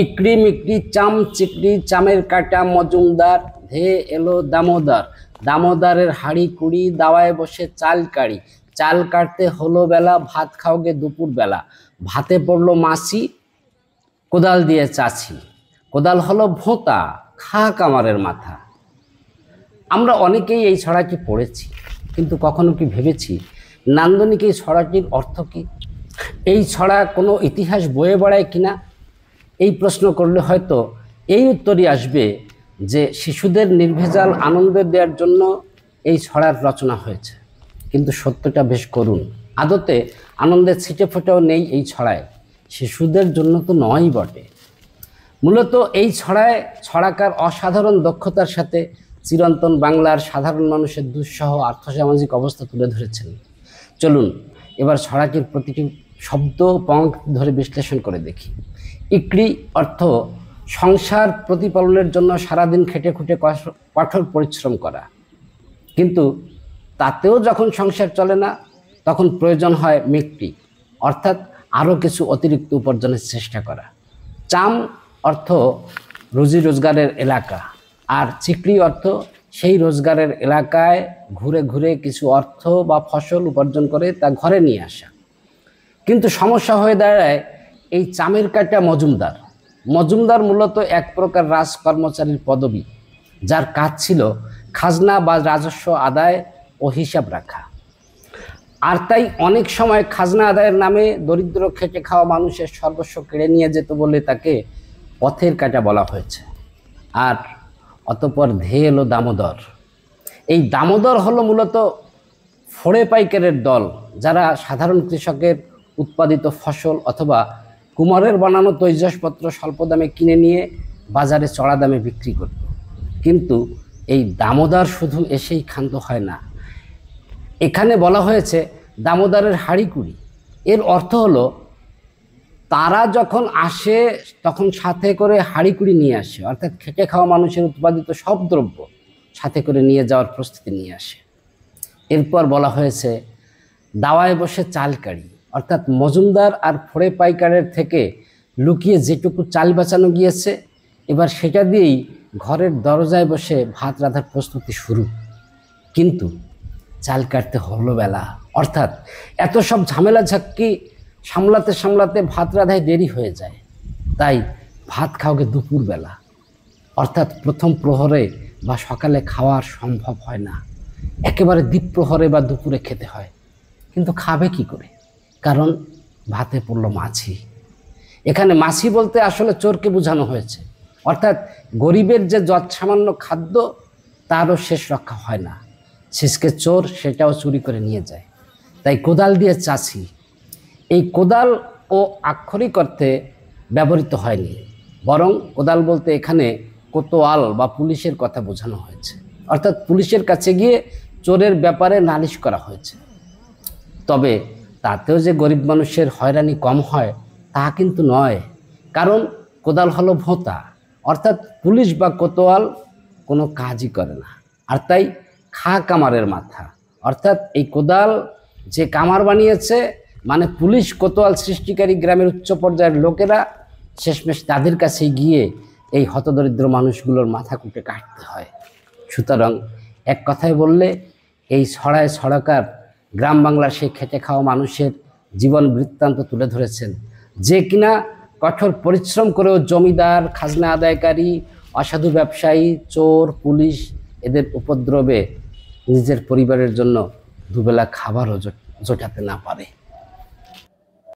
ইকড়ি মিকড়ি চাম চিকড়ি চামের কাটা মজুমদার ধে এলো দামোদর, দামোদরের হাড়ি কুড়ি দাওয়ায় বসে চাল কাড়ি, চাল কাটতে হলো বেলা ভাত খাওগে দুপুর বেলা, ভাতে পড়লো মাছি কোদাল দিয়ে চাছি, কোদাল হলো ভোঁতা খা কামারের মাথা। আমরা অনেকেই এই ছড়াটি পড়েছি, কিন্তু কখনো কি ভেবেছি নান্দনিক এই ছড়াটির অর্থ কী? এই ছড়া কোনো ইতিহাস বয়ে বেড়ায় কিনা? এই প্রশ্ন করলে হয়তো এই উত্তরই আসবে যে শিশুদের নির্ভেজাল আনন্দ দেওয়ার জন্য এই ছড়ার রচনা হয়েছে। কিন্তু সত্যটা বেশ করুণ। আদতে আনন্দের ছিটে ফোটাও নেই এই ছড়ায়, শিশুদের জন্য তো নয়ই বটে। মূলত এই ছড়ায় ছড়াকার অসাধারণ দক্ষতার সাথে চিরন্তন বাংলার সাধারণ মানুষের দুঃসহ আর্থসামাজিক অবস্থা তুলে ধরেছেন। চলুন এবার ছড়াটির প্রতিটি শব্দ পঙ্ক্তি ধরে বিশ্লেষণ করে দেখি। ইকড়ি অর্থ সংসার প্রতিপালনের জন্য সারাদিন খেটে খুঁটে কঠোর পরিশ্রম করা, কিন্তু তাতেও যখন সংসার চলে না তখন প্রয়োজন হয় মিকড়ি অর্থাৎ আরও কিছু অতিরিক্ত উপার্জনের চেষ্টা করা। চাম অর্থ রুজি রোজগারের এলাকা, আর চিকড়ি অর্থ সেই রোজগারের এলাকায় ঘুরে ঘুরে কিছু অর্থ বা ফসল উপার্জন করে তা ঘরে নিয়ে আসা। কিন্তু সমস্যা হয়ে দাঁড়ায় এই চামের কাটা মজুমদার। মজুমদার মূলত এক প্রকার রাজ কর্মচারীর পদবি, যার কাজ ছিল খাজনা বা রাজস্ব আদায় ও হিসাব রাখা। আর তাই অনেক সময় খাজনা আদায়ের নামে দরিদ্র খেটে খাওয়া মানুষের সর্বস্ব কেড়ে নিয়ে যেত বলে তাকে পথের কাটা বলা হয়েছে। আর অতঃপর ধে এলো দামোদর। এই দামোদর হলো মূলত ফড়ে পাইকারের দল, যারা সাধারণ কৃষকের উৎপাদিত ফসল অথবা কুমারের বানানো তৈজসপত্র স্বল্প দামে কিনে নিয়ে বাজারে চড়া দামে বিক্রি করত। কিন্তু এই দামোদর শুধু এসেই ক্ষান্ত হয় না, এখানে বলা হয়েছে দামোদরের হাড়ি কুড়ি। এর অর্থ হলো তারা যখন আসে তখন সাথে করে হাড়ি কুড়ি নিয়ে আসে, অর্থাৎ খেটে খাওয়া মানুষের উৎপাদিত সব দ্রব্য সাথে করে নিয়ে যাওয়ার প্রস্তুতি নিয়ে আসে। এরপর বলা হয়েছে দাওয়ায় বসে চাল কাড়ি, অর্থাৎ মজুমদার আর ফড়ে পাইকারের থেকে লুকিয়ে যেটুকু চাল বাঁচানো গিয়েছে এবার সেটা দিয়েই ঘরের দরজায় বসে ভাত রাঁধার প্রস্তুতি শুরু। কিন্তু চাল কাটতে হলো বেলা, অর্থাৎ এত সব ঝামেলা ঝাক্কি সামলাতে সামলাতে ভাত রাঁধায় দেরি হয়ে যায়। তাই ভাত খাওয়াকে দুপুর বেলা, অর্থাৎ প্রথম প্রহরে বা সকালে খাওয়া সম্ভব হয় না, একেবারে দ্বীপ্রহরে বা দুপুরে খেতে হয়। কিন্তু খাবে কি করে? কারণ ভাতে পড়লো মাছি। এখানে মাছি বলতে আসলে চোরকে বোঝানো হয়েছে, অর্থাৎ গরিবের যে যৎসামান্য খাদ্য তারও শেষ রক্ষা হয় না, শেষকে চোর সেটাও চুরি করে নিয়ে যায়। তাই কোদাল দিয়ে চাছি। এই কোদাল ও আক্ষরিক অর্থে ব্যবহৃত হয়নি, বরং কোদাল বলতে এখানে কোতোয়াল বা পুলিশের কথা বোঝানো হয়েছে, অর্থাৎ পুলিশের কাছে গিয়ে চোরের ব্যাপারে নালিশ করা হয়েছে। তবে তাতেও যে গরিব মানুষের হয়রানি কম হয় তা কিন্তু নয়, কারণ কোদাল হলো ভোঁতা, অর্থাৎ পুলিশ বা কোতোয়াল কোনো কাজই করে না। আর তাই খা কামারের মাথা, অর্থাৎ এই কোদাল যে কামার বানিয়েছে মানে পুলিশ কোতোয়াল সৃষ্টিকারী গ্রামের উচ্চ পর্যায়ের লোকেরা, শেষমেশ তাদের কাছে গিয়ে এই হতদরিদ্র মানুষগুলোর মাথা কুটে কাটতে হয়। সুতরাং এক কথায় বললে এই ছড়ায় ছড়াকার গ্রাম বাংলার সেই খেটে খাওয়া মানুষের জীবন বৃত্তান্ত তুলে ধরেছেন, যে কিনা কঠোর পরিশ্রম করেও জমিদার, খাজনা আদায়কারী, অসাধু ব্যবসায়ী, চোর, পুলিশ এদের উপদ্রবে নিজের পরিবারের জন্য দুবেলা খাবারও জোটাতে না পারে।